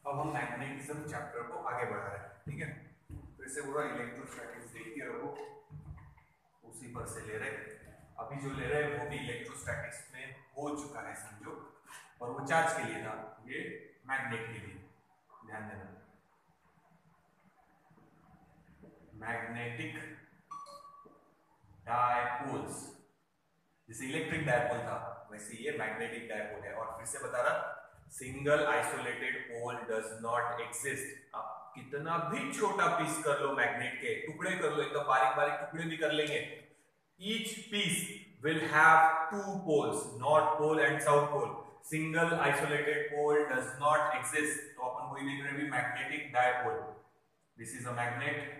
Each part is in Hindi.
अब हम मैग्नेटिज्म चैप्टर को आगे बढ़ा रहे हैं, ठीक है। फिर से पूरा इलेक्ट्रोस्टैटिक्स देखिए रहो, उसी पर से ले रहे। अभी जो ले रहे हैं वो भी इलेक्ट्रोस्टैटिक्स में हो चुका है समझो, और वो चार्ज के लिए था, ये मैग्नेट के लिए। ध्यान देना, मैग्नेटिक डायपोल्स, जैसे इलेक्ट्रिक डायपोल था वैसे ये मैग्नेटिक डायपोल है। और फिर से बता रहा, single isolated pole does not exist. आप कितना भी छोटा पीस कर लो, मैग्नेट के टुकड़े कर लो, एकदम बारीक बारीक टुकड़े भी कर लेंगे, each piece will have two poles, north pole and south pole. Single isolated pole does not exist. तो अपन वही लिख रहे हैं magnetic dipole. This is a magnet,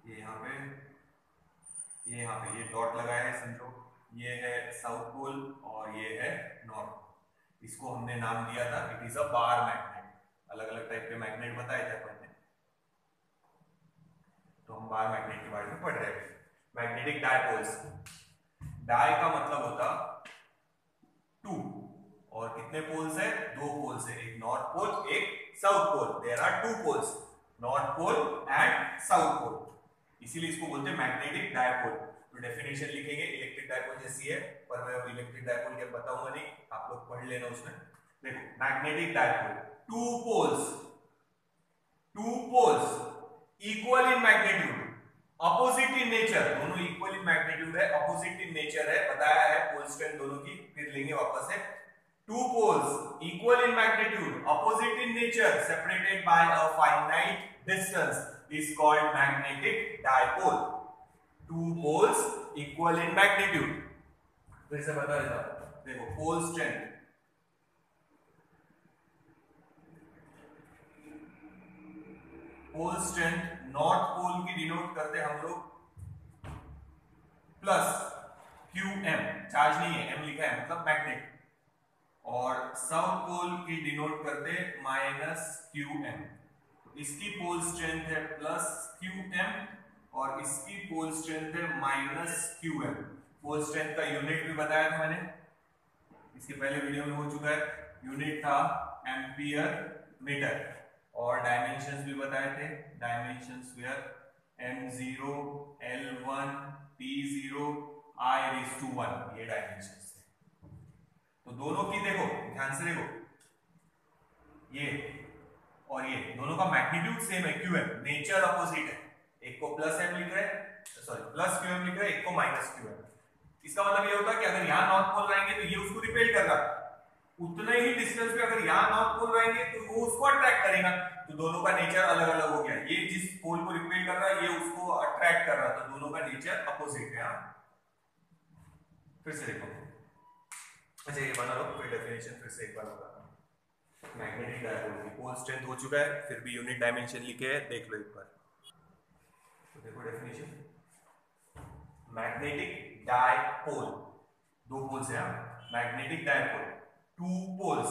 ये यहाँ पे ये डॉट लगाया है समझो, ये है साउथ पोल और ये है नॉर्थ पोल। इसको हमने नाम दिया था, it is a bar magnet. अलग अलग टाइप के मैग्नेट बताए थे अपन ने, तो हम बार मैग्नेट के बारे में पढ़ रहे हैं। मैग्नेटिक डायपोल्स, डाई का मतलब होता टू, और कितने पोल्स है? दो पोल्स है, एक नॉर्थ पोल एक south pole. There are two poles, north pole and south pole, इसीलिए इसको बोलते हैं मैग्नेटिक डायपोल। तो डेफिनेशन लिखेंगे, इलेक्ट्रिक डायपोल जैसी है, पर मैं इलेक्ट्रिक डायपोल क्या बताऊंगा नहीं, आप लोग पढ़ लेना उसमें। देखो magnetic dipole, two poles equal in magnitude, opposite in nature. दोनों इक्वल इन मैग्नीट्यूड है, अपोजिट इन नेचर है, बताया है पोल स्ट्रेंथ दोनों की, फिर लेंगे वापस से। Two poles equal in magnitude, opposite in nature, separated by a finite distance is called magnetic dipole. Two poles equal in magnitude. फिर से बता देता हूं, देखो pole strength, pole strength north pole की डिनोट करते हम लोग प्लस QM, चार्ज नहीं है, M लिखा है मतलब मैग्नेट, और साउथ पोल की डिनोट करते माइनस QM। इसकी पोल स्ट्रेंथ है प्लस QM और इसकी पोल स्ट्रेंथ है माइनस QM। पोल स्ट्रेंथ का यूनिट भी बताया था मैंने, इसके पहले वीडियो में हो चुका है, यूनिट था एम्पियर मीटर, और डायमेंशंस भी बताए थे, dimensions where M0 L1 P0 I⁻1, ये डायमेंशंस थे। तो दोनों की देखो, ध्यान से देखो, ये और ये दोनों का मैग्नीट्यूड सेम है, QM, नेचर अपोजिट है, एक को प्लस M लिख रहे हैं, सॉरी प्लस QM लिख रहे हैं, एक को माइनस QM। इसका मतलब ये होता है कि अगर यहां नॉर्थ पोल रहेंगे तो ये उसको रिपेल कर रहा है, उतने ही डिस्टेंस पे अगर यहां नॉर्थ पोल रहेंगे तो वो उसको अट्रैक्ट करेगा। तो दोनों का नेचर अलग अलग हो गया, ये जिस पोल को रिपेल कर रहा है ये उसको अट्रैक्ट कर रहा था, दोनों का नेचर अपोजिट है। फिर से देखो, अच्छा ये बना लो, फिर डेफिनेशन फिर से एक बार बताता हूं। मैग्नेटिक डायपोल की पोल स्ट्रेंथ हो चुका है, फिर भी यूनिट डायमेंशन लिखे है, देख लो एक बार। तो देखो डेफिनेशन, मैग्नेटिक डायपोल, दो पोल्स हैं, मैग्नेटिक डायपोल, टू पोल्स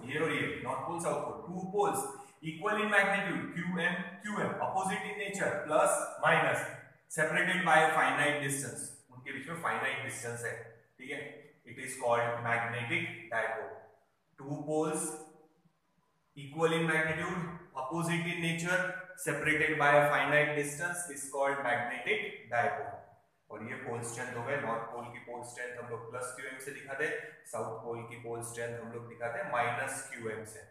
ये और ये, north pole south pole, two poles equal in magnitude, QM opposite in nature, plus minus, separated by finite distance, उनके बीच में फाइनाइट डिस्टेंस है, ठीक है। It is called magnetic dipole. Two poles equal in magnitude, opposite in nature, separated by a finite distance is called magnetic dipole. और ये पोल स्ट्रेंथ हो गए, नॉर्थ पोल की पोल स्ट्रेंथ हम लोग प्लस QM से दिखाते, साउथ पोल की पोल स्ट्रेंथ हम लोग दिखाते माइनस QM से।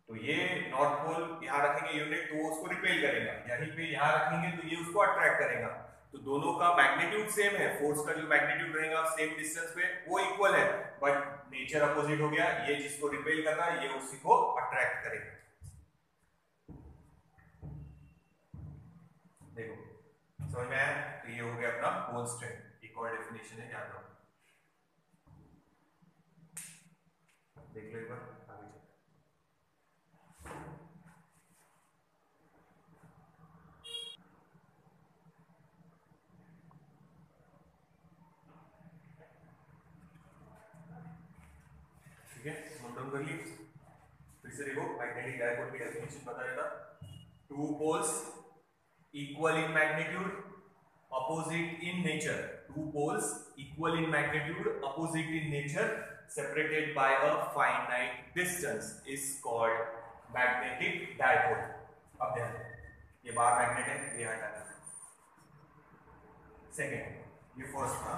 तो ये नॉर्थ पोल यहाँ रखेंगे यूनिट तो वो उसको रिपेल करेगा, यहीं पे यहाँ रखेंगे तो ये उसको अट्रैक्ट करेगा। तो दोनों का मैग्नीट्यूड सेम है, फोर्स का जो मैग्नीट्यूड रहेगा सेम डिस्टेंस पे वो इक्वल है, बट नेचर अपोजिट हो गया, ये जिसको रिपेल कर रहा है ये उसी को अट्रैक्ट करेगा। देखो समझ में आया? तो ये हो गया अपना पोल स्ट्रेंथ, एक और डेफिनेशन है, याद रखो, देख लो एक बार आगे चलते। ठीक है, नोट डाउन कर लिए। फिर से देखो, मैग्नेटिक डायपोल की डेफिनेशन बता देता, two poles equal in magnitude, opposite in nature, two poles equal in magnitude, opposite in nature, separated by a finite distance is called magnetic dipole. अब ध्यान दो, ये बार मैग्नेट है, ये हटा देना। सेकेंड, ये फर्स्ट था,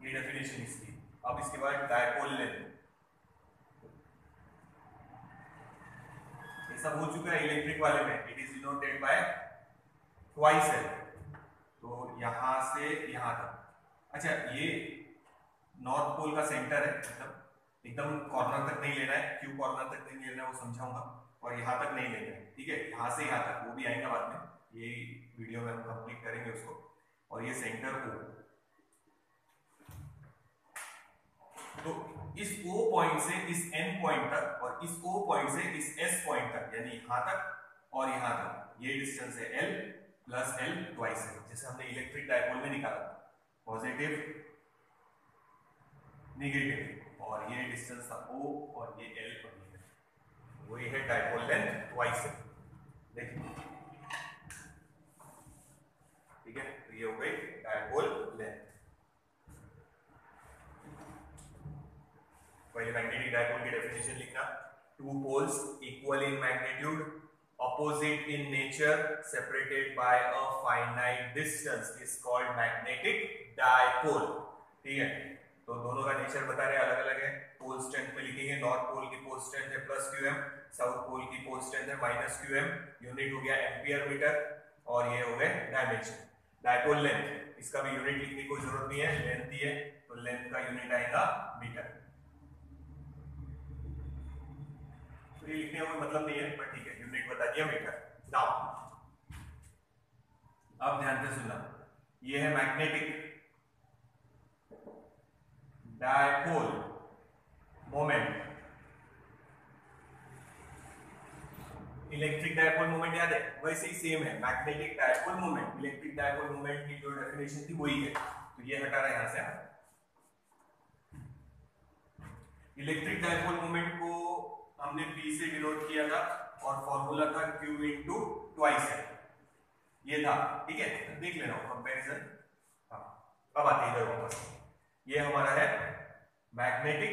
ये डेफिनेशन इसकी। अब इसके बाद डायपोल लेंथ, ये सब हो चुका है इलेक्ट्रिक वाले में। It is denoted by twice L, तो यहां से यहां तक। अच्छा, ये नॉर्थ पोल का सेंटर है, मतलब एकदम कॉर्नर तक नहीं लेना है, क्यों कॉर्नर तक नहीं लेना है वो समझाऊंगा, और यहां तक नहीं लेना है, ठीक है, यहां से यहां तक, वो भी आएगा बाद में, ये वीडियो में हम कंप्लीट करेंगे उसको। और ये सेंटर O, तो इस O पॉइंट से इस N पॉइंट तक और इस O पॉइंट से इस S पॉइंट तक, यानी यहां तक और यहां तक, ये डिस्टेंस है L प्लस L ट्वाइस है, जैसे हमने इलेक्ट्रिक डायपोल में निकाला था, पॉजिटिव नेगेटिव, और ये डिस्टेंस था O और ये L, वही है डायपोल लेंथ ट्वाइस है। देखिए, ठीक है, तो ये हो गई डायपोल लेंथ। पहले मैग्नेटिक डायपोल की डेफिनेशन लिखना, two poles equal in magnitude, opposite in nature, separated by a finite distance is called magnetic dipole। ठीक है, तो दोनों का नेचर बता रहे अलग अलग है। पोल स्ट्रेंथ में लिखेंगे, नॉर्थ पोल की पोल स्ट्रेंथ है प्लस QM, साउथ पोल की पोल स्ट्रेंथ है माइनस QM, यूनिट हो गया एम्पियर मीटर, और ये हो गए डायमेंशन। डायपोल लेंथ, इसका भी यूनिट लिखने की कोई जरूरत नहीं है, लेंथ ही है, तो लेंथ का यूनिट आएगा मीटर। तो ये लिखने का कोई मतलब नहीं है, पर ठीक है, यूनिट बता दिया मीटर। नाउ अब ध्यान से सुनना, ये है magnetic dipole moment. Electric dipole moment याद है, वैसे ही सेम है, magnetic dipole moment, electric dipole moment की जो डेफिनेशन थी वही है, तो ये हटा रहा है यहां से। इलेक्ट्रिक डायपोल मोमेंट को हमने P से डिनोट किया था, और फॉर्मूला था Q इंटू ट्वाइस है, ये था, ठीक है, तो देख लेना कंपैरिजन। अब आते हैं इधर वापस, ये हमारा है मैग्नेटिक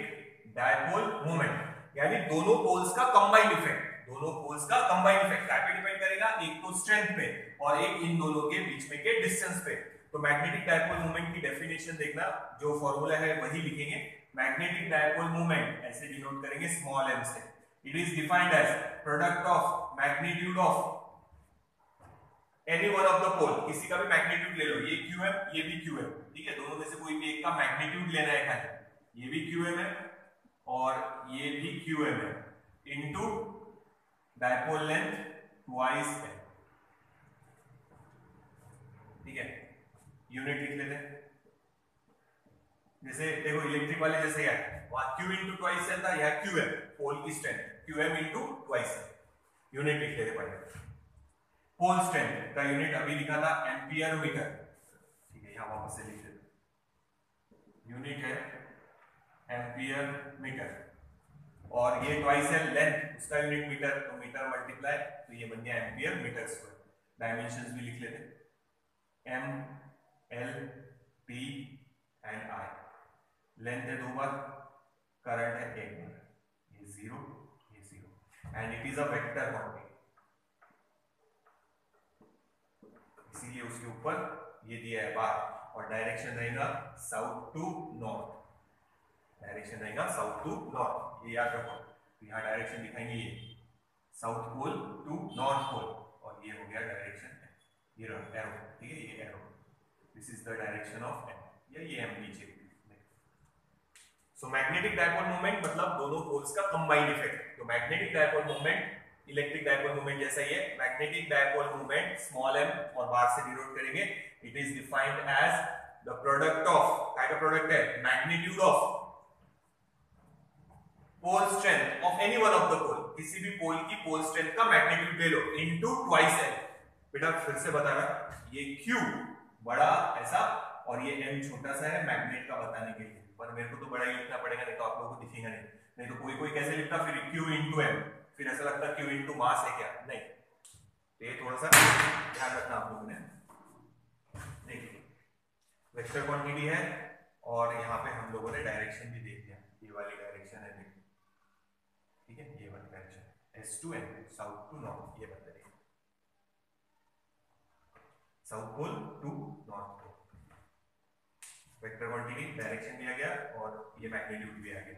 डायपोल मोमेंट, यानी दोनों पोल्स का कंबाइंड इफेक्ट, दोनों पोल्स का कंबाइंड इफेक्ट क्या पे डिपेंड करेगा, एक तो स्ट्रेंथ पे और एक इन दोनों के बीच में के डिस्टेंस पे। तो मैग्नेटिक डायपोल मोमेंट की डेफिनेशन देखना, जो फॉर्मूला है वही लिखेंगे। मैग्नेटिक डायपोल मोमेंट ऐसे डिनोट करेंगे स्मॉल m से। It is defined as product of magnitude of any one of the pole, किसी का भी मैग्नीट्यूड ले लो, ये QM ये भी QM, ठीक है, दोनों में से कोई भी एक का मैग्नीट्यूड लेना है खाली, ये भी QM है और ये भी QM है, इनटू डायपोल लेंथ ट्वाइस है, ठीक है, यूनिट लिख लेते हैं। जैसे देखो इलेक्ट्रिक वाले जैसे है, वहां Q इंटू ट्वाइस था, यह QM पोल की स्ट्रेंथ, QM इंटू ट्वाइस है, यूनिट लिख लेते पहले। पोल स्ट्रेंथ का यूनिट अभी लिखा था एम्पियर मीटर, ठीक है, यहां वापस से लिख लेते, यूनिट है एम्पियर मीटर, और ये ट्वाइस है लेंथ, उसका यूनिट मीटर, तो मीटर मल्टीप्लाई, तो ये बन गया एम्पियर मीटर स्क्वायर। डायमेंशंस भी लिख लेते, M L P and I, length है 2 बार, करंट है 1 बार, ये 0 and it is a vector quantity, इसीलिए उसके ऊपर ये दिया है बार, और डायरेक्शन रहेगा साउथ टू नॉर्थ, डायरेक्शन रहेगा साउथ टू नॉर्थ, ये याद रखो। तो यहाँ डायरेक्शन दिखाएंगे, ये south pole to north pole, और ये हो गया डायरेक्शन, ये एरो, ठीक है, ये arrow, this is the direction of M, या ये एम नीचे। सो मैग्नेटिक डायपोल मोमेंट मतलब दोनों पोल्स का कंबाइंड इफेक्ट। तो magnetic dipole moment electric dipole moment जैसा ही है, magnetic dipole moment small m और बार से डिनोट करेंगे। It is defined as the product of, काय का प्रोडक्ट है, magnitude of pole strength of any one of the pole, किसी भी पोल की पोल स्ट्रेंथ का मैग्नीट्यूड ले लो, इनटू ट्वाइस l। बेटा फिर से बता रहा, ये Q बड़ा ऐसा और ये m छोटा सा है मैग्नेट का बताने के लिए, पर मेरे को तो बड़ा ही लिखना पड़ेगा, नहीं तो आप लोगों को दिखेगा नहीं तो कोई कोई कैसे लिखता फिर Q इंटू m, फिर ऐसा लगता है Q इंटू मास है क्या, नहीं, तो ये थोड़ा सा ध्यान रखना आप लोगों ने। देखिए वेक्टर क्वांटिटी है और यहाँ पे हम लोगों ने डायरेक्शन भी देख दिया, ये वाली डायरेक्शन है देखो, ठीक है, ये वाली direction S to N, south to north, ये बता रही है, south pole to north pole. Vector quantity, direction दिया गया और ये मैग्नीट्यूड भी आ गया।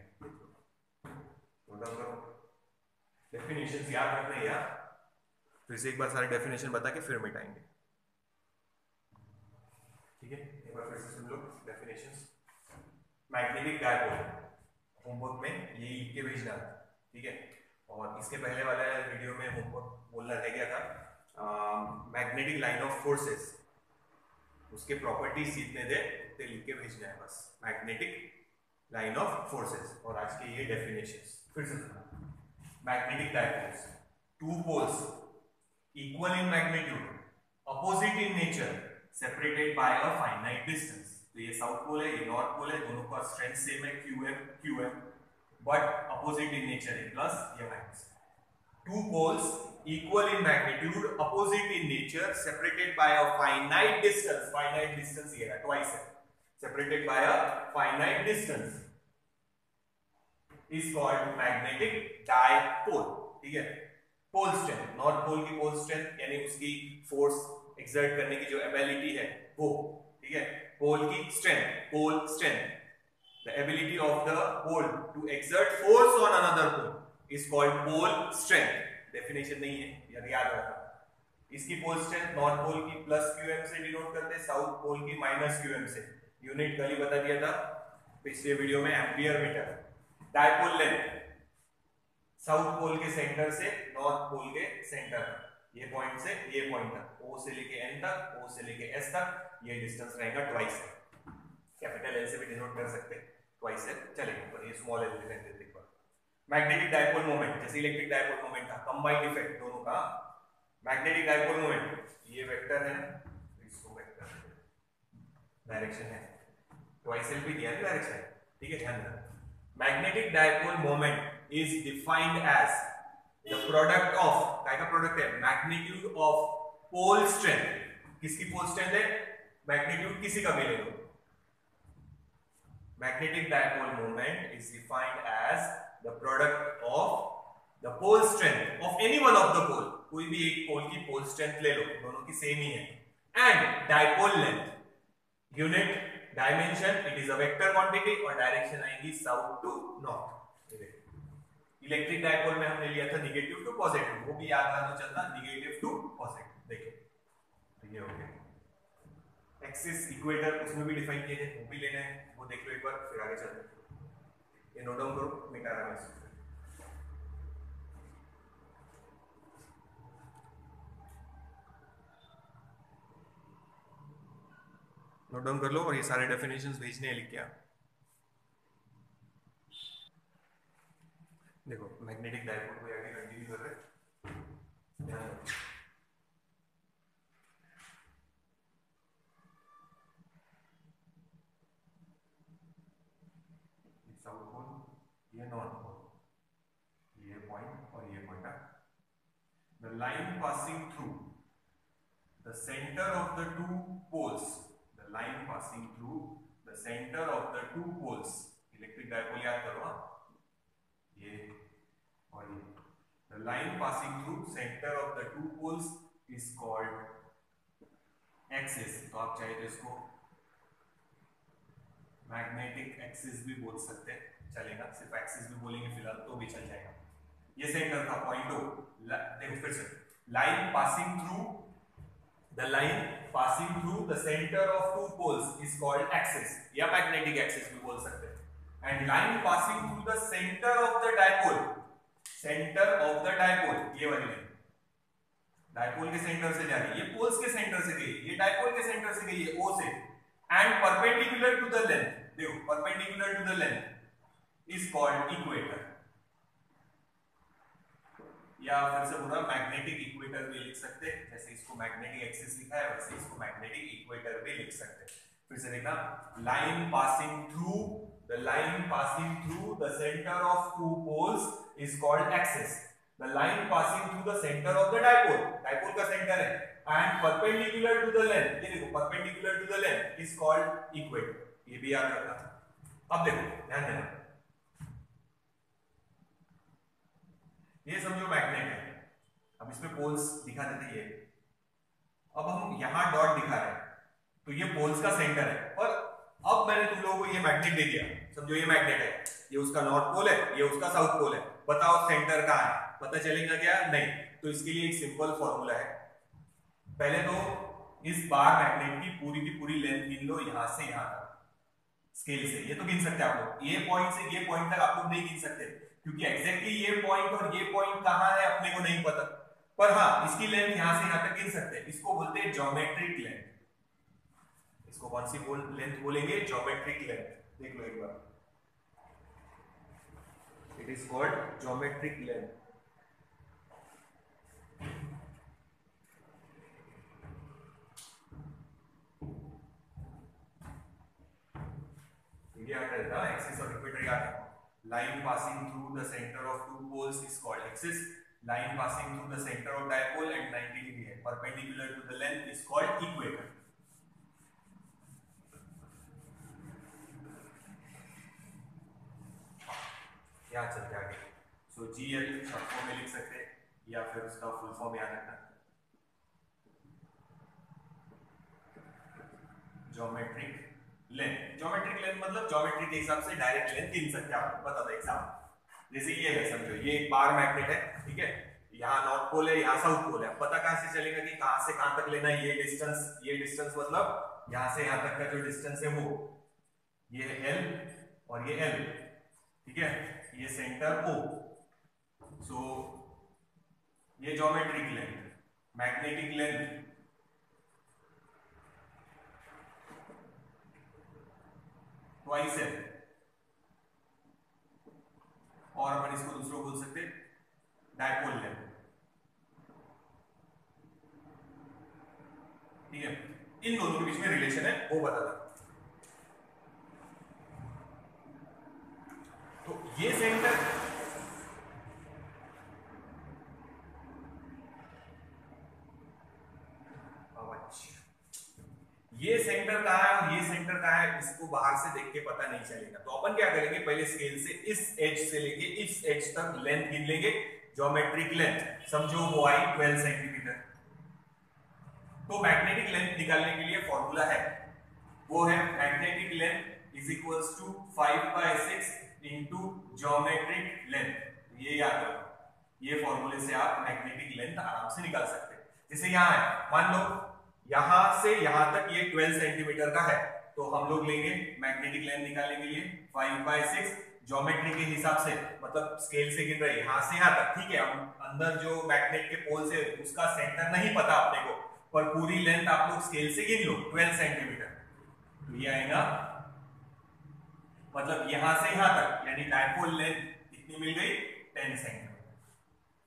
नोट डाउन करो, डेफिनेशंस याद रखना है यार, फिर से एक बार सारे डेफिनेशन बता के फिर मिटाएंगे, ठीक है। एक बार फिर से सुन लो डेफिनेशंस। मैग्नेटिक डायपोल, होमवर्क में ये लिख के भेजना, ठीक है। और इसके पहले वाला वीडियो में होमवर्क बोलना रह गया था, मैग्नेटिक लाइन ऑफ फोर्सेस, उसके प्रॉपर्टीज जितने थे उतने लिख के भेजना है बस, मैग्नेटिक लाइन ऑफ फोर्सेस। और आज के ये डेफिनेशंस फिर से सुना। Magnetic dipoles, two poles equal in magnitude, opposite in nature, separated by a finite distance. तो ये साउथ पोल है, ये नॉर्थ पोल है, दोनों का स्ट्रेंथ सेम है QM, but opposite in nature है, प्लस या minus. Two poles equal in magnitude, opposite in nature, separated by a finite distance, finite distance ये है twice है, separated by a finite distance is called magnetic dipole, ठीक है। पोल स्ट्रेंथ, नॉर्थ पोल की पोल स्ट्रेंथ यानी उसकी फोर्स एक्सर्ट करने की जो एबिलिटी है वो, ठीक है। पोल की strength, pole strength, the ability of the pole to exert force on another pole is called pole strength। Definition नहीं है यार, याद रखना। इसकी पोल स्ट्रेंथ नॉर्थ पोल की प्लस QM से डिनोट करते हैं, साउथ पोल की माइनस QM से। यूनिट कल ही बता दिया था पिछले वीडियो में, ampere metre. Dipole length, south pole के सेंटर से नॉर्थ पोल के सेंटर तक, ये पॉइंट से ये पॉइंट तक, O से लेके N तक, O से लेके S तक, ये डिस्टेंस रहेगा ट्वाइस है। कैपिटल L से भी डिनोट कर सकते हैं, ट्वाइस है चलेगा, पर ये स्मॉल L लिख देते हैं। मैग्नेटिक डायपोल मोमेंट, जैसे इलेक्ट्रिक डायपोल मोमेंट था, कंबाइंड इफेक्ट दोनों का। मैग्नेटिक डायपोल मोमेंट, ये वेक्टर है, इसको वेक्टर डायरेक्शन है, ट्वाइस एल भी दिया है डायरेक्शन, ठीक है, ध्यान रखना। Magnetic dipole moment is defined as the product of, क्या का प्रोडक्ट है, मैग्नीट्यूड ऑफ पोल स्ट्रेंथ। किसकी पोल स्ट्रेंथ है, मैग्नीट्यूड किसी का भी ले लो। Magnetic dipole moment is defined as the product of the pole strength of any one of the pole, कोई भी एक पोल की पोल स्ट्रेंथ ले लो, दोनों की सेम ही है, and dipole length, unit dimension, it is a vector quantity और डायरेक्शन आएगी south to north. Electric dipole में हमने लिया था नेगेटिव टू पॉजिटिव, वो भी याद रहा तो चलता, नेगेटिव टू पॉजिटिव। देखिए तो ये हो गया एक्सिस, इक्वेटर उसमें भी डिफाइन किए हैं, वो भी लेना है, वो देख लो एक बार, फिर आगे चलते हैं। ये नोट डाउन करो, मिटा रहा है। नोट डाउन कर लो और ये सारे डेफिनेशंस भेजने हैं लिख के। देखो मैग्नेटिक डायपोल को आगे कंटिन्यू कर रहे हैं, ध्यान रखो। साउथ पोल, ये नॉर्थ पोल, ये पॉइंट और ये point. The line passing through the centre of the two poles, the line passing through the centre of the two poles, electric dipole याद करो, ये और ये, the line passing through centre of the two poles is called axis. तो आप चाहे तो इसको मैग्नेटिक एक्सिस भी बोल सकते हैं, चलेगा, सिर्फ एक्सिस भी बोलेंगे फिलहाल तो भी चल जाएगा। ये सेंटर था पॉइंट O, देखो फिर से, line passing through, the line passing through the centre of two poles is called axis, या मैग्नेटिक एक्सिस भी बोल सकते हैं। And line passing through the centre of the dipole, centre of the dipole, ये वाली लाइन डायपोल के सेंटर से जा रही है, ये पोल्स के सेंटर से गई, ये डायपोल के सेंटर से गई है O से, and perpendicular to the length, देखो perpendicular to the length is called equator, या फिर से पूरा मैग्नेटिक इक्वेटर भी लिख सकते हैं। जैसे इसको मैग्नेटिक एक्सिस लिखा है वैसे इसको मैग्नेटिक इक्वेटर भी लिख सकते हैं। फिर से देखना, line passing through, the line passing through the centre of two poles is called axis, the line passing through the centre of the dipole, dipole का सेंटर है, and perpendicular to the length, ये देखो perpendicular to the length is called equator, ये भी याद रखना। अब देखो ध्यान देना, ये समझो मैग्नेट है, अब इसमें पोल्स दिखा देते ये, अब हम यहां डॉट दिखा रहे हैं तो ये पोल्स का सेंटर है, पर अब मैंने तुम लोगों को ये मैग्नेट दे दिया, समझो ये मैग्नेट है, ये उसका नॉर्थ पोल है, ये उसका साउथ पोल है, बताओ सेंटर कहां है, पता चलेगा क्या? नहीं। तो इसके लिए एक सिंपल फॉर्मूला है, पहले तो इस बार मैग्नेट की पूरी लेंथ गिन लो यहां से यहां तक स्केल से, ये तो गिन सकते हैं आप लोग, ये पॉइंट से ये पॉइंट तक आप लोग नहीं गिन सकते क्योंकि एग्जैक्टली ये पॉइंट और ये पॉइंट कहां है अपने को नहीं पता, पर हाँ इसकी लेंथ यहां से यहां तक गिन सकते हैं, इसको बोलते हैं ज्योमेट्रिक लेंथ। इसको कौन सी लेंथ बोलेंगे? Geometric length. देख लो एक बार, it is called geometric length. Axis और इक्वेटर याद है, line passing through the centre of two poles is called axis, line passing through the centre of dipole and 90 degree है, perpendicular to the length is called equator. क्या चलते आगे, सो जीएल शॉर्ट फॉर्म में लिख सकते हैं या फिर उसका फुल फॉर्म याद रखना, ज्योमेट्रिक लेंथ। ज्योमेट्रिक लेंथ मतलब ज्योमेट्री के हिसाब से डायरेक्ट लेंथ गिन सकते हैं आप, बता दो एग्जाम्पल, जैसे ये है, समझो ये एक बार मैग्नेट है, ठीक है, यहाँ नॉर्थ पोल है, यहाँ साउथ पोल है, पता कहां से चलेगा कि कहां से कहां तक लेना है, ये डिस्टेंस मतलब यहां से यहां तक का जो डिस्टेंस है वो ये है L और ये L, ठीक है, ये सेंटर O, सो ये geometric length, magnetic length twice है, और अपन इसको दूसरा बोल सकते डायपोल लेंथ, ठीक है, इन दोनों के बीच में रिलेशन है वो बता दो। तो ये सेंटर ये सेंटर कहां है और ये सेंटर कहां है, इसको बाहर से देख के पता नहीं चलेगा, तो अपन क्या करेंगे, पहले स्केल से इस एज से लेके इस एज तक लेंथ गिन लेंगे, ज्योमेट्रिक लेंथ, समझो वो आई 12 सेंटीमीटर। तो मैग्नेटिक लेंथ निकालने के लिए फॉर्मूला है, वो है magnetic length is equals to 5/6 into geometric length, ये याद रखो, ये फॉर्मूले से आप मैग्नेटिक लेंथ आराम से निकाल सकते हैं। जैसे यहां है, मान लो यहां से यहां तक ये 12 सेंटीमीटर का है, तो हम लोग लेंगे मैग्नेटिक लेंथ निकालने के लिए 5/6, ज्योमेट्री के हिसाब से मतलब स्केल से गिन रहे यहां से यहां तक, ठीक है, हम अंदर जो मैग्नेट के पोल से उसका सेंटर नहीं पता अपने को, पर पूरी लेंथ आप लोग स्केल से गिन लो 12 सेंटीमीटर, तो ये आएगा मतलब यहां से यहां तक यानी डायपोल लेंथ कितनी मिल गई 10 सेंटीमीटर।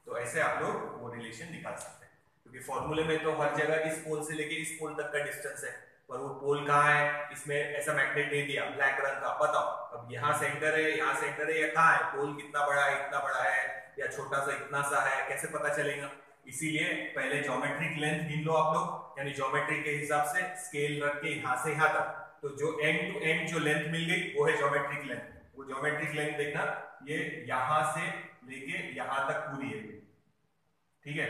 तो ऐसे आप लोग वो रिलेशन निकाल सकते हैं, क्योंकि फॉर्मूले में तो हर जगह इस पोल से लेके इस पोल तक का डिस्टेंस है, पर वो पोल कहां है, इसमें ऐसा मैग्नेट नहीं दिया ब्लैक रंग का, बताओ अब यहाँ सेंटर है, यहाँ सेंटर है, या कहां है, पोल कितना बड़ा है, इतना बड़ा है या छोटा सा इतना सा है, कैसे पता चलेगा? इसीलिए पहले ज्योमेट्रिक लेंथ गिन लो आप लोग, यानी ज्योमेट्री के हिसाब से स्केल रख के यहां से यहां तक, तो जो एंड टू एंड जो लेंथ मिल गई वो है ज्योमेट्रिक लेंथ। वो ज्योमेट्रिक लेंथ देखना, ये यहां से लेके यहां तक पूरी है, ठीक है,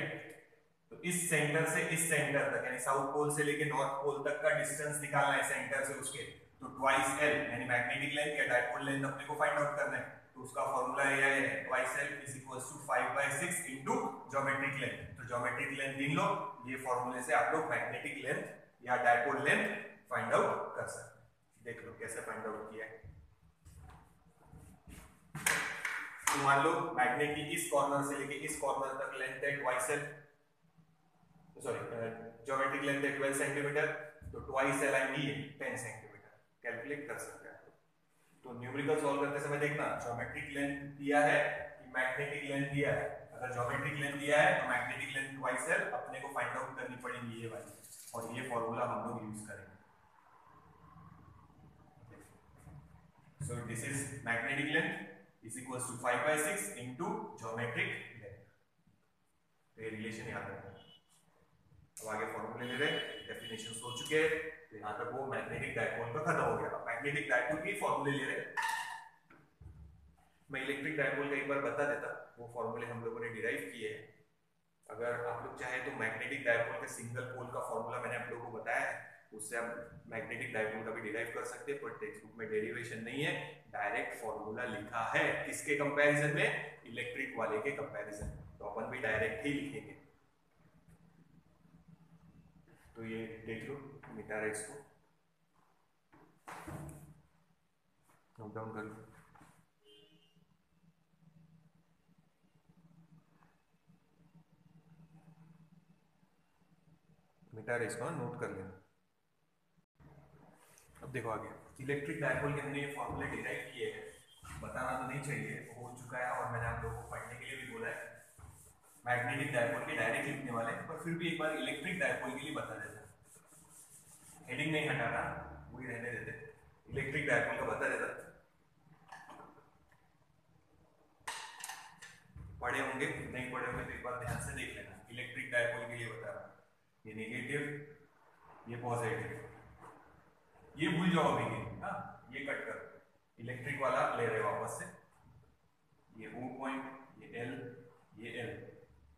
तो इस सेंटर से इस सेंटर तक यानी साउथ पोल से लेके नॉर्थ पोल तक का डिस्टेंस निकालना है सेंटर से उसके, तो ट्वाइस एल यानी मैग्नेटिक लेंथ या डायपोल लेंथ अपने को फाइंड आउट करना है, तो उसका फॉर्मूला ये है twice L is equals to 5/6 into geometric length. तो ज्योमेट्रिक लेंथ गिन लो, ये फॉर्मूले से आप लोग मैग्नेटिक लेंथ या डायपोल लेंथ फाइंड आउट कर सकते हैं। देख लो कैसे फाइंड आउट किया है। तो मान लो मैग्नेट की इस कॉर्नर से लेके इस कॉर्नर तक लेंथ है twice L, sorry geometric length है 12 सेंटीमीटर, तो ट्वाइस एल आई है 10 सेंटीमीटर, कैलकुलेट कर सकते हैं। तो न्यूमेरिकल सॉल्व करते समय देखना ज्योमेट्रिक लेंथ दिया है कि मैग्नेटिक लेंथ दिया है, अगर ज्योमेट्रिक लेंथ दिया है तो मैग्नेटिक लेंथ ट्वाइस एल अपने को फाइंड आउट करनी पड़ेगी ये वाली, और ये फॉर्मूला हम लोग यूज करेंगे। So this is magnetic length is equals to 5/6 into geometric length। तो ये रिलेशन याद रखना। तो आगे फॉर्मूले ले रहे, डेफिनेशन हो चुके हैं, तो यहाँ तक वो मैग्नेटिक डायपोल का खत्म हो गया। मैग्नेटिक डायपोल के फॉर्मूले ले रहे, मैं इलेक्ट्रिक डायपोल का एक बार बता देता, वो फॉर्मूले हम लोगों ने डिराइव किए हैं। अगर आप लोग चाहे तो मैग्नेटिक डायपोल के सिंगल पोल का फॉर्मूला मैंने आप लोगों को बताया है, उससे आप मैग्नेटिक डायपोल का भी डिराइव कर सकते हैं, पर टेक्स्ट बुक में डेरिवेशन नहीं है, डायरेक्ट फॉर्मूला लिखा है। किसके कंपैरिजन में? इलेक्ट्रिक वाले के कंपैरिजन, तो अपन भी डायरेक्ट ही लिखेंगे। तो ये देख लो मीटर को नोट डाउन कर लो। मीटर इसको नोट कर लेना। अब देखो आगे इलेक्ट्रिक डायपोल के हमने ये फॉर्मूले डिराइव किए हैं, बताना तो नहीं चाहिए, हो चुका है और मैंने आप लोगों को पढ़ने के लिए भी बोला है। मैग्नेटिक डायपोल के डायरेक्ट लिखने वाले, पर फिर भी एक बार इलेक्ट्रिक डायपोल के लिए बता देता, हेडिंग नहीं हटाना, वही रहने देते, इलेक्ट्रिक डायपोल का बता देता। पढ़े होंगे, नहीं पढ़े होंगे तो एक बार ध्यान से देख लेना। इलेक्ट्रिक डायपोल के लिए बता रहा, ये नेगेटिव ये पॉजिटिव, ये भूल जाओ अभी, हाँ ये कट कर, इलेक्ट्रिक वाला ले रहे वापस से, ये O पॉइंट, ये L,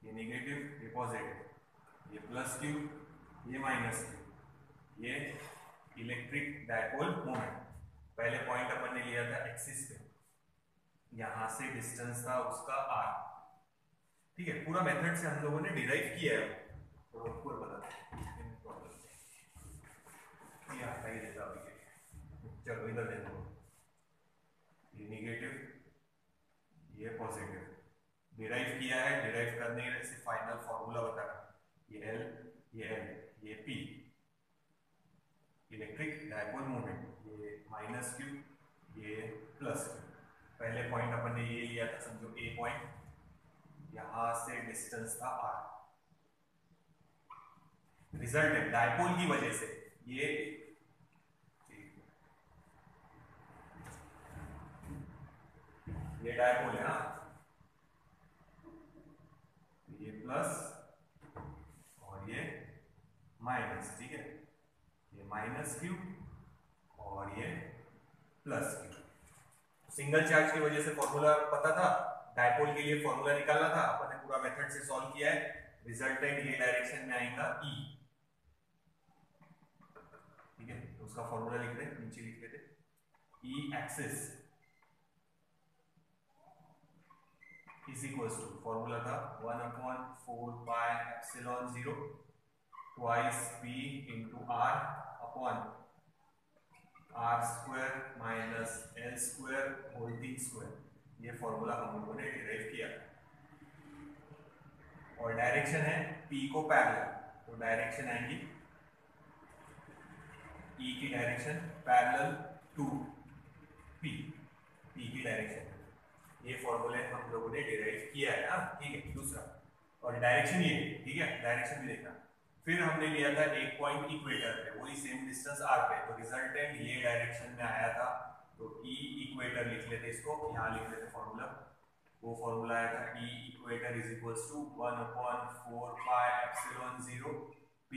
ये नेगेटिव, ये पॉजिटिव, ये प्लस Q, ये माइनस Q, ये इलेक्ट्रिक डायपोल मोमेंट। पहले पॉइंट अपन ने लिया था एक्सिस पे, यहां से डिस्टेंस था उसका r, ठीक है। पूरा मेथड से हम लोगों ने डिराइव किया है, तो ऊपर बता ये आता ही रहता अभी के। चलो इधर देखो, ये नेगेटिव ये पॉजिटिव डिराइव किया है, डिराइव करने से फाइनल फॉर्मूला बताना, ये L, ये P, इलेक्ट्रिक डायपोल मोमेंट, ये माइनस Q, ये प्लस Q। पहले पॉइंट अपन ने ये लिया था, समझो A पॉइंट, यहां से डिस्टेंस था r, रिजल्टेंट डायपोल की वजह से ये डायपोल है, हाँ ये प्लस और ये माइनस, ठीक है, ये माइनस Q और ये प्लस Q। सिंगल चार्ज की वजह से फॉर्मूला पता था, डायपोल के लिए फॉर्मूला निकालना था, अपन ने पूरा मेथड से सॉल्व किया है। रिजल्टेंट ये डायरेक्शन में आएगा E, ठीक है, तो उसका फॉर्मूला लिख रहे, नीचे लिख लेते, E axis is equal to, formula था 1/4 pi epsilon 0 twice P into R upon R square minus L square whole square. ये फॉर्मूला हम लोगों ने डिराइव किया, और डायरेक्शन है P को पैरेलल, तो डायरेक्शन आएगी E की डायरेक्शन पैरेलल टू P की डायरेक्शन। ये फॉर्मूले हम लोगों ने डिराइव किया है, हाँ ठीक है। दूसरा, और डायरेक्शन ये, ठीक है, डायरेक्शन भी देखना। फिर हमने लिया था एक पॉइंट इक्वेटर पे, वही सेम डिस्टेंस r पे, तो रिजल्टेंट ये डायरेक्शन में आया था, तो E इक्वेटर लिख लेते इसको, यहाँ लिख लेते फॉर्मूला, वो फॉर्मूला आया था E equator is equals to 1/4 pi epsilon 0 P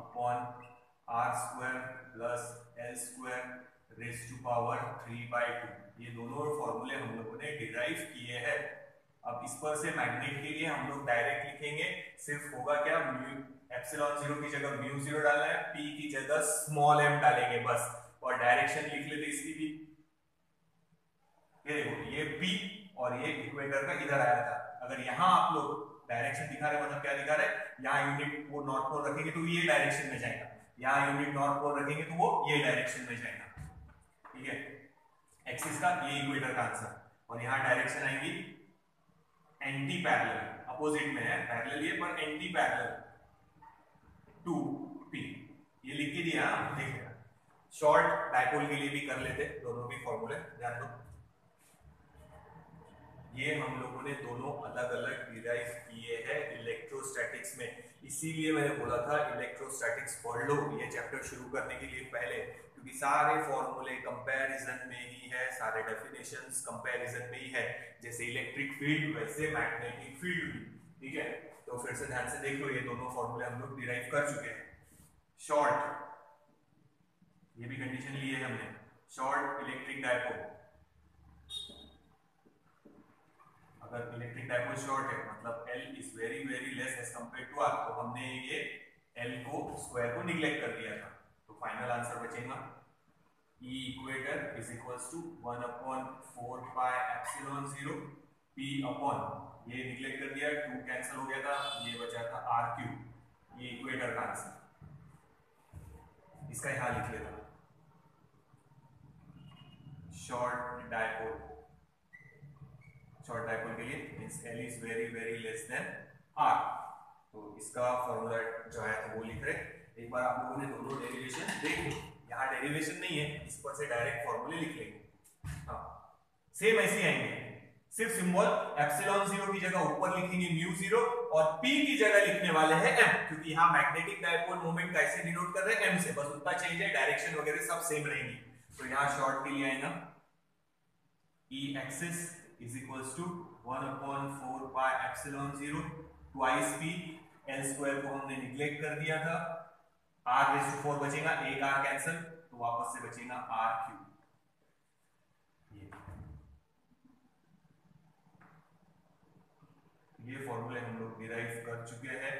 upon R square plus L square raise to power 3/2। ये दोनों फॉर्मूले हम लोगों ने डिराइव किए हैं। अब इस पर से मैग्नेट के लिए हम लोग डायरेक्ट लिखेंगे, सिर्फ होगा क्या, एप्सिलॉन 0 की जगह म्यू 0 डालना है, P की जगह स्मॉल m डालेंगे बस, और डायरेक्शन लिख लेते इसकी भी। ये देखो, ये P और ये इक्वेटर का इधर आया था, अगर यहाँ आप लोग डायरेक्शन दिखा रहे, मतलब क्या दिखा रहे, यहाँ यूनिट वो नॉर्थ पोल रखेंगे तो ये डायरेक्शन में जाएगा, यहाँ यूनिट नॉर्थ पोल रखेंगे तो वो ये डायरेक्शन में जाएगा, ठीक है। एक्सिस का ये इक्वेटर का आंसर, और यहाँ डायरेक्शन आएगी एंटी पैरेलल, अपोजिट में है, पैरेलल ये पर एंटी पैरेलल टू P। ये लिख के दिया, देख लेना। शॉर्ट डायपोल के लिए भी कर लेते दोनों भी फॉर्मूले, ध्यान दो। ये हम लोगों ने दोनों अलग अलग डिराइव किए हैं इलेक्ट्रोस्टैटिक्स में, इसीलिए मैंने बोला था इलेक्ट्रोस्टैटिक्स पढ़ लो ये चैप्टर शुरू करने के लिए पहले, क्योंकि सारे फॉर्मूले कंपैरिजन में ही है, सारे डेफिनेशंस कंपैरिजन में ही है, जैसे इलेक्ट्रिक फील्ड वैसे मैग्नेटिक फील्ड भी, ठीक है। तो फिर से ध्यान से देख लो, ये दोनों फॉर्मूले हम लोग डिराइव कर चुके हैं। शॉर्ट, ये भी कंडीशन ली है हमने, शॉर्ट इलेक्ट्रिक डायपोल, अगर इलेक्ट्रिक डायपोल शॉर्ट है मतलब L is very very less as compare to R, तो हमने ये L को स्क्वायर को निग्लेक्ट कर दिया था। तो फाइनल आंसर बचेगा E equator is equals to 1/4 pi epsilon 0 P upon, ये निग्लेक्ट कर दिया, 2 कैंसिल हो गया था, ये बचा था R क्यूब। ये इक्वेटर का आंसर, इसका यहां लिख लेता शॉर्ट डायपोल, शॉर्ट डायपोल के लिए means L is very very less than R। तो इसका फॉर्मूला जो है तो वो लिख रहे। एक बार आप लोगों ने दोनों डेरिवेशन देख लो, यहाँ डेरिवेशन नहीं है, इस पर से डायरेक्ट फॉर्मूले लिख लेंगे। हाँ सेम ऐसे आएंगे, सिर्फ सिंबल एप्सिलॉन 0 की जगह ऊपर लिखेंगे म्यू 0 और P की जगह लिखने वाले हैं M, क्योंकि यहाँ मैग्नेटिक डायपोल मोमेंट कैसे डिनोट कर रहे हैं M से, बस उतना चेंज है, डायरेक्शन वगैरह सब सेम रहेंगी। तो यहाँ शॉर्ट के लिए आएगा E axis is equals to 1/4 pi epsilon 0 twice P, L square को हमने निग्लेक्ट कर दिया था, R⁴ बचेगा, एक R कैंसिल, तो वापस से बचेगा R क्यूब। ये फॉर्मूले हम लोग डिराइव कर चुके हैं,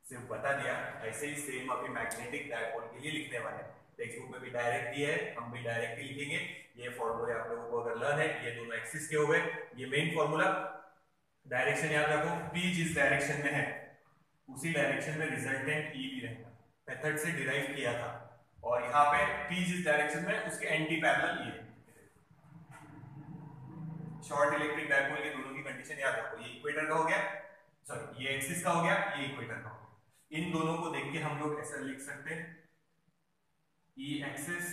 सिर्फ बता दिया। ऐसे ही सेम अभी मैग्नेटिक डायपोल के लिए लिखने वाले हैं, टेक्स्ट बुक में भी डायरेक्ट दिया है, हम भी डायरेक्ट ही लिखेंगे। ये फॉर्मूले आप लोगों को अगर लर्न है, ये दोनों एक्सिस के हो गए, ये मेन फॉर्मूला। डायरेक्शन याद रखो, P जिस डायरेक्शन में है उसी डायरेक्शन में रिजल्टेंट E भी रहेगा, मेथड से डिराइव किया था। और यहाँ पे P जिस डायरेक्शन में उसके एंटी पैरेलल ये। शॉर्ट इलेक्ट्रिक डायपोल के दोनों की कंडीशन याद रखो, ये इक्वेटर का हो गया, सॉरी ये एक्सिस का हो गया, ये इक्वेटर का हो गया। इन दोनों को देख के हम लोग ऐसा लिख सकते हैं E axis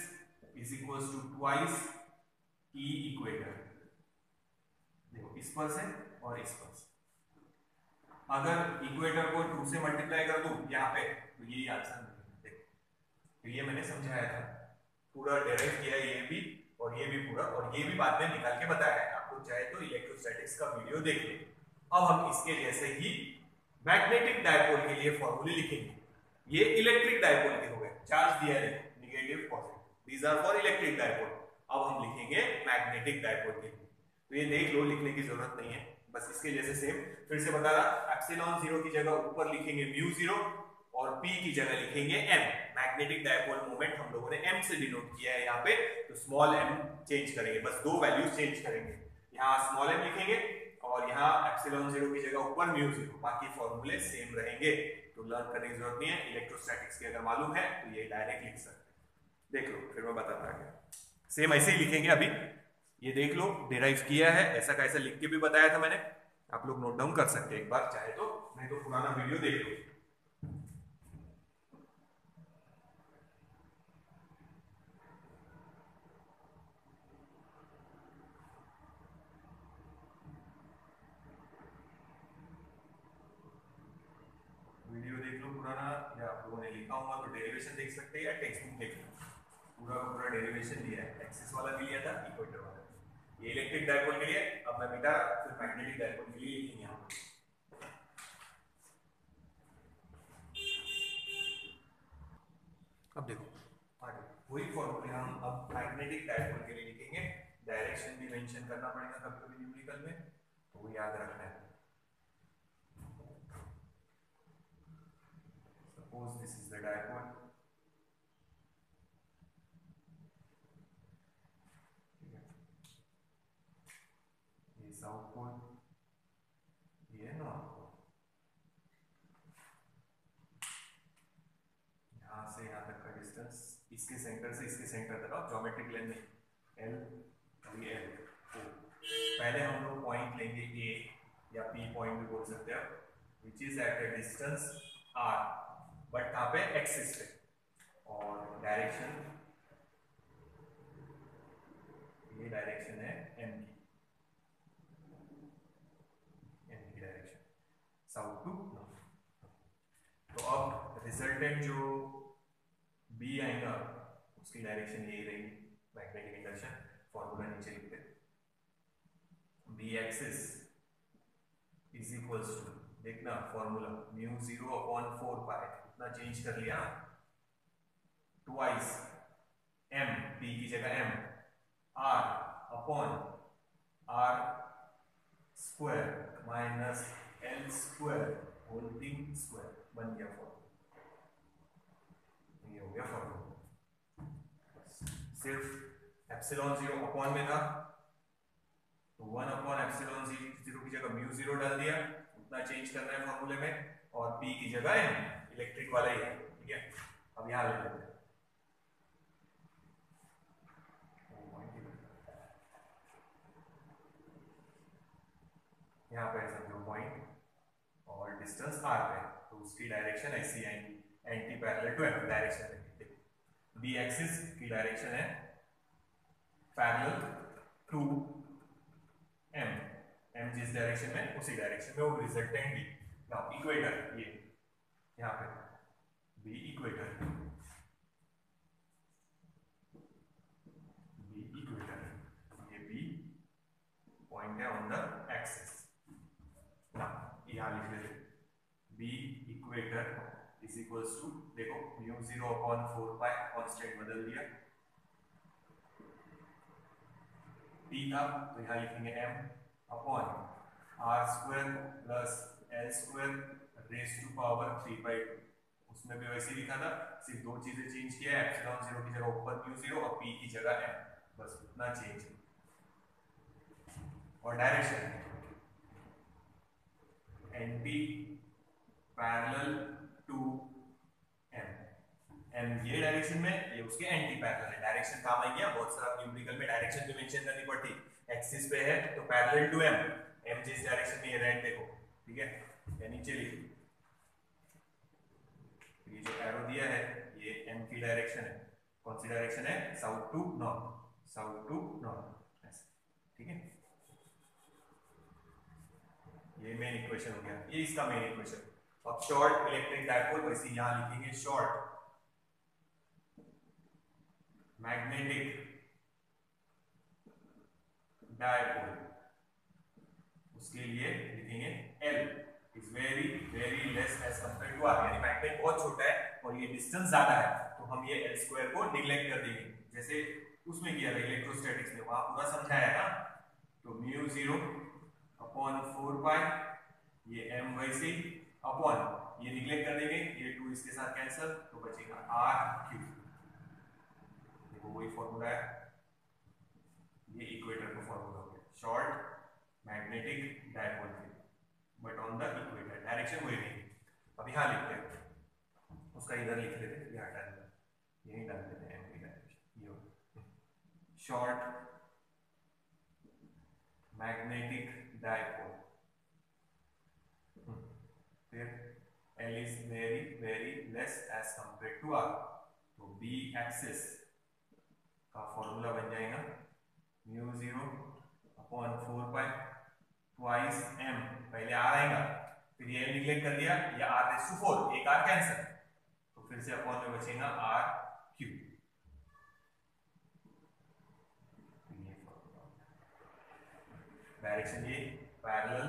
is equals to twice E equator. देखो इस पर से और इस पर से, अगर इक्वेटर को 2 से मल्टीप्लाई कर दूं यहाँ पे तो यही आंसर मिलेगा। देखो तो ये मैंने समझाया था, पूरा डेराइव किया ये भी और ये भी पूरा, और ये भी बाद में निकाल के बताया है। आप लोग चाहे तो इलेक्ट्रोस्टैटिक्स का वीडियो देख लें। अब हम इसके जैसे ही मैग्नेटिक डायपोल के लिए फॉर्मूले लिखेंगे। ये इलेक्ट्रिक डायपोल के हो गए, चार्ज दिया है negative positive, these are for electric dipole. अब हम लिखेंगे मैग्नेटिक डायपोल के लिए, तो ये देख लो, लिखने की जरूरत नहीं है, बस इसके जैसे सेम फिर से बता रहा, एप्सिलॉन 0 की जगह ऊपर लिखेंगे म्यू 0 और P की जगह लिखेंगे M। मैग्नेटिक डायपोल मोमेंट हम लोगों ने M से डिनोट किया है यहाँ पे, तो स्मॉल m चेंज करेंगे, बस दो वैल्यूज चेंज करेंगे, यहाँ स्मॉल m लिखेंगे और यहाँ एप्सिलॉन 0 की जगह ऊपर म्यू 0, बाकी फॉर्मूले सेम रहेंगे। तो लर्न करने की जरूरत नहीं है, इलेक्ट्रोस्टैटिक्स की अगर मालूम है तो ये डायरेक्ट लिख सकते हैं। देख लो फिर मैं बताता आगे, सेम ऐसे ही लिखेंगे। अभी ये देख लो डिराइव किया है, ऐसा कैसा लिख के भी बताया था मैंने, आप लोग नोट डाउन कर सकते हैं एक बार चाहे तो, नहीं तो पुराना वीडियो देख लो। वीडियो देख लो पुराना, या आप लोगों ने लिखा होगा तो डेरिवेशन देख सकते हैं, या टेक्स्ट बुक देख लो, पूरा का पूरा डेरिवेशन दिया है। एक्सिस वाला भी लिया था, इक्वेटर वाला, ये इलेक्ट्रिक डायपोल के लिए। अब मैं मिटा, फिर मैग्नेटिक डायपोल के लिए लिखेंगे यहाँ। अब देखो आगे वही फॉर्मूले हम अब मैग्नेटिक डायपोल के लिए लिखेंगे। डायरेक्शन भी मेंशन करना पड़ेगा कभी कभी न्यूमेरिकल में, तो वो याद रखना है। Suppose this is the dipole, ये साउथ पोल, ये नॉर्थ पोल, यहाँ से यहाँ तक का डिस्टेंस, इसके सेंटर से इसके सेंटर तक, ज्योमेट्रिक लेंथ नहीं, L और ये L O। पहले हम लोग पॉइंट लेंगे A या P पॉइंट भी बोल सकते हैं, which is at a distance R, but यहाँ पे एक्सिस पे, और डायरेक्शन ये डायरेक्शन है M की डायरेक्शन, साउथ टू नॉर्थ। तो अब रिजल्टेंट जो B आएगा उसकी डायरेक्शन यही रहेगी, मैग्नेटिक इंडक्शन। फॉर्मूला नीचे लिखते हैं, B axis is equals to देखना फॉर्मूला म्यू 0/4 पाई इतना चेंज कर लिया, ट्वाइस m, p की जगह m, r upon r square minus l square holding square बन गया फॉर्मूला। ये हो गया फॉर्मूला। सिर्फ एप्सिलॉन 0 अपॉन में था तो 1/एप्सिलॉन 0 की जगह म्यू 0 डाल दिया, उतना चेंज करना है फॉर्मूले में, और p की जगह m, इलेक्ट्रिक वाला ही है, ठीक है। अब यहां ले लेते हैं, यहाँ पे समझो पॉइंट और डिस्टेंस r पे, तो उसकी डायरेक्शन ऐसी आएगी, anti parallel to m direction है। b एक्सिस की डायरेक्शन है पैरेलल टू m, m जिस डायरेक्शन में उसी डायरेक्शन में वो रिजल्टेंट b। नाउ इक्वेटर ये यहाँ पे b इक्वेटर, ये b पॉइंट है ऑन द एक्सिस। यहाँ लिख लेते b equator is equals to, देखो म्यू 0/4 पाई कांस्टेंट बदल दिया, p था तो यहाँ लिखेंगे m upon r square plus l square raise to power 3/2। उसमें भी वैसे लिखा था, सिर्फ दो चीजें चेंज किया है, एप्सिलॉन 0 की जगह ऊपर म्यू 0 और p की जगह m, बस उतना चेंज। और direction anti parallel to m, m ये डायरेक्शन में, ये उसके एंटी पैरेलल है। डायरेक्शन काम आएगी, बहुत सारा न्यूमेरिकल में डायरेक्शन भी मेंशन करनी पड़ती, एक्सिस पे है तो पैरेलल टू m, m जिस डायरेक्शन में ये रेड देखो, ठीक है, या नीचे लिखो, ये जो एरो दिया है ये m की डायरेक्शन है, कौन सी डायरेक्शन है, south to north, south to north ऐसे, ठीक है। ये मेन इक्वेशन हो गया, ये इसका मेन इक्वेशन। अब शॉर्ट इलेक्ट्रिक डायपोल, वैसे यहां लिखेंगे शॉर्ट मैग्नेटिक डायपोल, उसके लिए लिखेंगे L is very very less as compare to R, यानी मैग्नेट बहुत छोटा है और ये डिस्टेंस ज्यादा है, तो हम ये L स्क्वायर को निग्लेक्ट कर देंगे, जैसे उसमें किया था इलेक्ट्रोस्टैटिक्स में, वहां पूरा समझाया था। तो म्यू 0/4 पाई, ये m वैसे अपॉन ये निग्लेक्ट कर देंगे, ये 2 इसके साथ कैंसिल, तो बचेगा r3। देखो वही फॉर्मूला है, ये इक्वेटर का फॉर्मूला हो गया, short magnetic dipole, but on the equator, direction वही नहीं। अब यहाँ लिखते हैं, उसका इधर लिख लेते हैं, यहाँ डाल देते, यही डाल देते हैं m की डायरेक्शन, ये शॉर्ट मैग्नेटिक डायपोल, फिर L is very very less as compared to R, तो B एक्सिस का फॉर्मूला बन जाएगा म्यू 0/4 पाई ट्वाइस m, पहले R आएगा, फिर ये निग्लेक्ट कर दिया, ये r⁴, एक R कैंसिल, तो फिर से अपॉन में बचेगा r3। डायरेक्शन ये parallel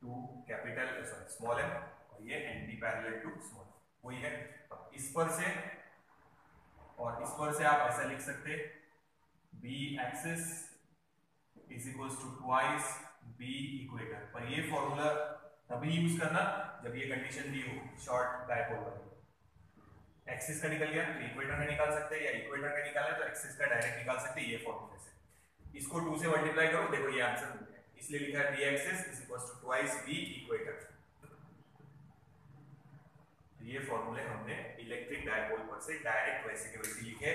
to capital small m, और ये एंटी पैरेलल टू स्मॉल, वही है। इस पर से और इस पर से आप ऐसा लिख सकते, b axis is equals to twice b equator, पर ये फॉर्मूला तभी यूज करना जब ये कंडीशन दी हो शॉर्ट डायपोल वाली। एक्सिस का निकल गया तो इक्वेटर का निकाल सकते हैं, या इक्वेटर का निकाला तो एक्सिस का डायरेक्ट निकाल सकते हैं, ये फॉर्मूले से। इसको 2 से मल्टीप्लाई करो, देखो ये आंसर मिल गया, इसलिए लिखा है b axis is equals to twice b equator. ये फॉर्मूले हमने इलेक्ट्रिक डायपोल पर से डायरेक्ट वैसे के वैसे लिखे,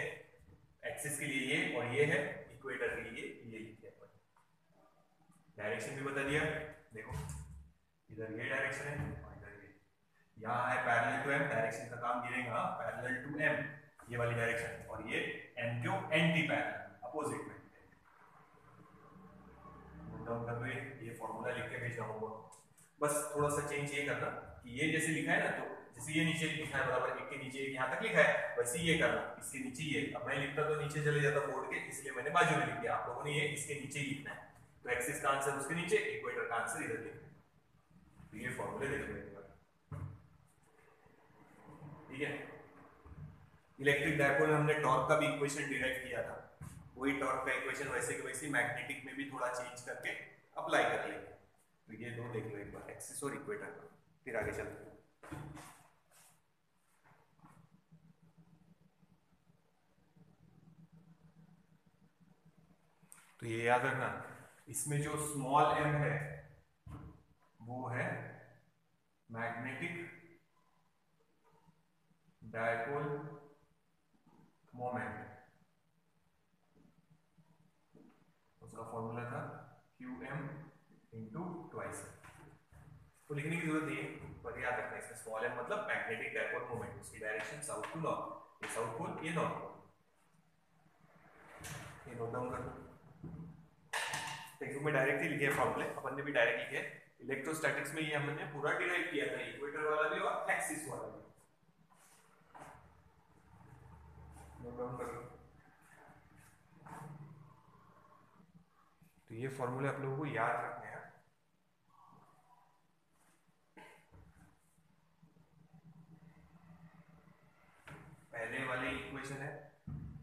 एक्सिस के लिए ये और ये है, इक्वेटर के लिए ये लिखे, डायरेक्शन भी बता दिया। देखो इधर ये डायरेक्शन है और इधर ये, यहाँ है पैरेलल टू m, डायरेक्शन का काम गिरेगा पैरेलल टू m, ये वाली डायरेक्शन, और ये m क्यों, एंटी पैरेलल अपोजिट में। नोट डाउन कर लो, ये फॉर्मूला लिख के भेजना होगा, बस थोड़ा सा चेंज ये करना कि ये जैसे लिखा है ना, तो जैसे ये नीचे लिखा है बराबर, एक के नीचे एक यहाँ तक लिखा है, वैसे ये करना, इसके नीचे ये, अब मैं लिखता तो नीचे चले जाता बोर्ड के, इसलिए मैंने बाजू में लिख दिया, आप लोगों ने ये इसके नीचे ही लिखना है। तो एक्सिस का आंसर उसके नीचे, इक्वेटर का आंसर इधर लिखना है। तो ये फॉर्मूले देख लो एक बार, ठीक है। इलेक्ट्रिक डायपोल में हमने टॉर्क का भी इक्वेशन डिराइव किया था, वही टॉर्क का इक्वेशन वैसे कि वैसे मैग्नेटिक में भी थोड़ा चेंज करके अप्लाई कर लेंगे। तो ये दो देख लो एक बार, एक्सिस और इक्वेटर, फिर आगे चलते हैं। तो ये याद रखना, इसमें जो स्मॉल एम है वो है मैग्नेटिक डायपोल मोमेंट, उसका फॉर्मूला था QM इंटू ट्वाइस। तो लिखने की जरूरत नहीं है, पर याद रखना इसमें स्मॉल एम मतलब मैग्नेटिक डायपोल मोमेंट, उसकी डायरेक्शन साउथ टू नॉर्थ, ये साउथ पोल ये नॉर्थ पोल, ये नोट डाउन कर दो। टेक्स्ट में डायरेक्ट ही लिखे फॉर्मूले, अपन ने भी डायरेक्ट लिखे। इलेक्ट्रोस्टैटिक्स में ये हमने पूरा डिराइव किया था, इक्वेटर वाला भी और एक्सिस वाला भी। नोट डाउन कर लो। तो ये फॉर्मूले आप लोगों को याद रखने हैं। पहले वाले इक्वेशन है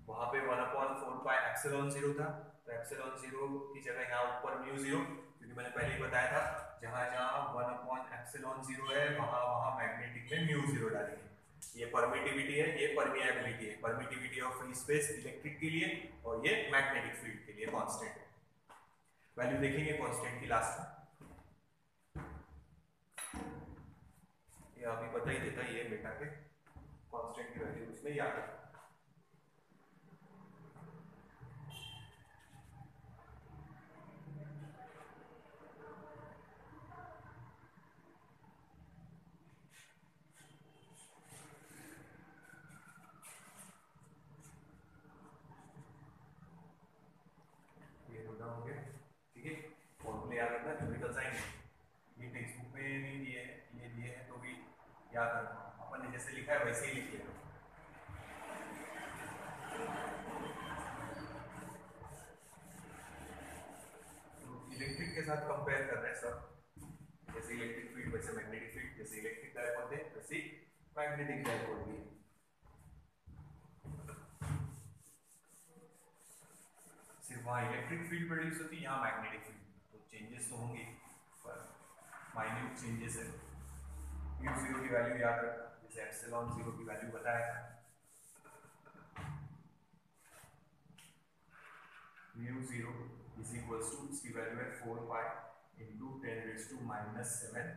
वहां पे 1/4 पाई एप्सिलॉन 0 था, तो एप्सिलॉन 0 की जगह यहाँ ऊपर म्यू 0, क्योंकि मैंने पहले ही बताया था जहां जहां 1/ε0 है वहां वहां मैग्नेटिक में म्यू 0 डालेंगे। ये परमिटिविटी है, ये परमिएबिलिटी है, permittivity of free space electric के लिए और ये मैग्नेटिक फील्ड के लिए कांस्टेंट है। वैल्यू देखेंगे कांस्टेंट की लास्ट में, ये अभी पता ही देता, ये बेटा के कांस्टेंट की वैल्यू उसमें याद है। याद रखना न्यूमेरिकल साइन, ये टेक्स्ट बुक में भी दिए हैं, ये दिए हैं तो भी याद रखना, अपन ने जैसे लिखा है वैसे ही लिखिए। तो इलेक्ट्रिक के साथ कंपेयर कर रहे हैं सब, जैसे इलेक्ट्रिक फील्ड वैसे मैग्नेटिक फील्ड, जैसे इलेक्ट्रिक डायपोल थे वैसे मैग्नेटिक डायपोल भी। सिर्फ वहाँ इलेक्ट्रिक फील्ड प्रोड्यूस होती है, यहाँ मैग्नेटिक फील्ड, तो चेंजेस तो होंगे पर माइन्यूट चेंजेस है। म्यू 0 की वैल्यू याद रखना, जैसे एप्सिलॉन 0 की वैल्यू बताया था, म्यू 0 इज इक्वल्स टू, इसकी वैल्यू है 4 पाई इंटू 10⁻⁷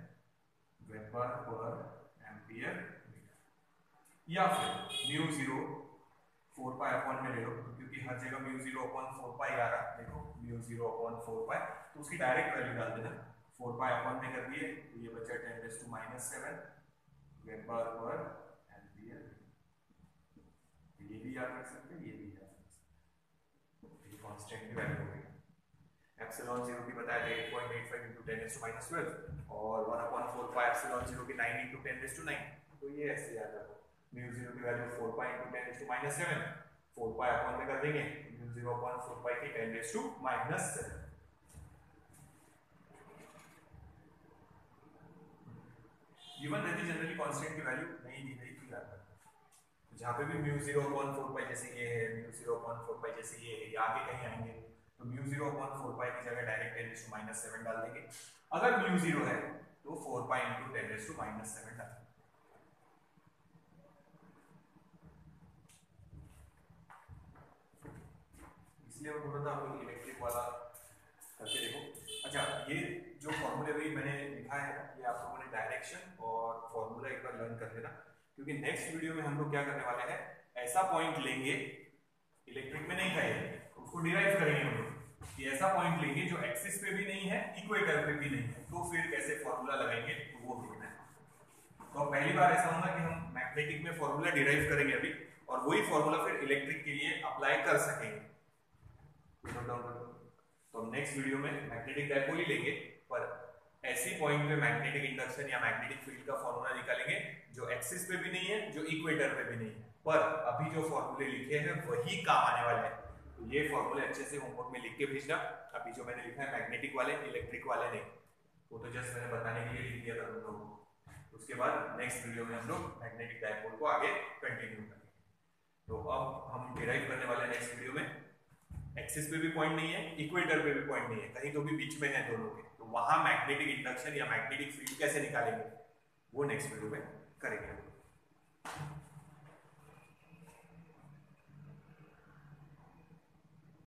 वेबर पर एम्पियर, या फिर म्यू 0 4 पाई अपॉन में ले लो, क्योंकि हर जगह म्यू 0 अपॉन 4 पाई आ रहा है, देखो म्यू 0 अपॉन 4 पाई, तो उसकी डायरेक्ट वैल्यू डाल देना, 4 पाई अपॉन में कर दिए तो ये बचा 10⁻⁷ वेबर पर एम्पियर। ये भी याद रख सकते हैं, ये भी याद रख सकते हैं, ये कांस्टेंट की वैल्यू हो गई। एप्सिलॉन 0 की बताया था 8.85 इंटू 10⁻12 और 1/4 पाई एप्सिलॉन 0 की 9 इंटू 10⁻9, तो ये ऐसे याद रखो। म्यू 0 की value 4 pi into 10⁻⁷, 4 pi upon में कर देंगे, म्यू 0 अपॉन 4 पाई की 10⁻⁷। गिवन रहती जनरली कांस्टेंट की वैल्यू नहीं दी गई थी याद रखना, तो जहाँ पे भी म्यू 0 अपॉन 4 पाई जैसे ये है, म्यू 0 अपॉन 4 पाई जैसे ये है, आगे कहीं आएंगे तो म्यू 0 अपॉन 4 पाई की जगह डायरेक्ट 10⁻⁷ डाल देंगे। अगर म्यू 0 है तो 4 पाई इंटू 10⁻⁷ डाल देंगे। इसलिए मैं बोल रहा था आप लोग इलेक्ट्रिक वाला करके देखो। अच्छा, ये जो फॉर्मूले भी मैंने लिखा है ये आप लोगों ने डायरेक्शन और फॉर्मूला एक बार लर्न कर लेना, क्योंकि नेक्स्ट वीडियो में हम लोग क्या करने वाले हैं, ऐसा पॉइंट लेंगे, इलेक्ट्रिक में नहीं था ये, उसको डिराइव करेंगे हम लोग कि ऐसा पॉइंट लेंगे जो एक्सिस पे भी नहीं है इक्वेटर पे भी नहीं है, तो फिर कैसे फॉर्मूला लगाएंगे तो वो देखना है। तो पहली बार ऐसा होगा कि हम मैग्नेटिक में फॉर्मूला डिराइव करेंगे अभी, और वही फॉर्मूला फिर इलेक्ट्रिक के लिए अप्लाई कर सकेंगे। तो हम नेक्स्ट वीडियो में मैग्नेटिक डायपोल ही लेंगे, पर ऐसी पॉइंट पे मैग्नेटिक इंडक्शन या मैग्नेटिक फील्ड का फॉर्मूला निकालेंगे जो एक्सिस पे भी नहीं है, जो इक्वेटर पे भी नहीं है, पर अभी जो फॉर्मूले लिखे हैं वही काम आने वाले हैं। तो ये फॉर्मूले अच्छे से होमवर्क में लिख के भेजना, अभी जो मैंने लिखा है मैग्नेटिक वाले, इलेक्ट्रिक वाले नहीं। वो तो जस्ट मैंने बताने के लिए लिख दिया था तुम लोगों को। उसके बाद नेक्स्ट वीडियो में हम लोग मैग्नेटिक डायपोल को आगे कंटिन्यू करेंगे। तो अब हम डिराइव करने वाले हैं नेक्स्ट वीडियो में, एक्सिस पे भी पॉइंट नहीं है, इक्वेटर पे भी पॉइंट नहीं है, कहीं तो भी बीच में है दोनों के, तो वहां मैग्नेटिक इंडक्शन या मैग्नेटिक फील्ड कैसे निकालेंगे वो नेक्स्ट वीडियो में करेंगे।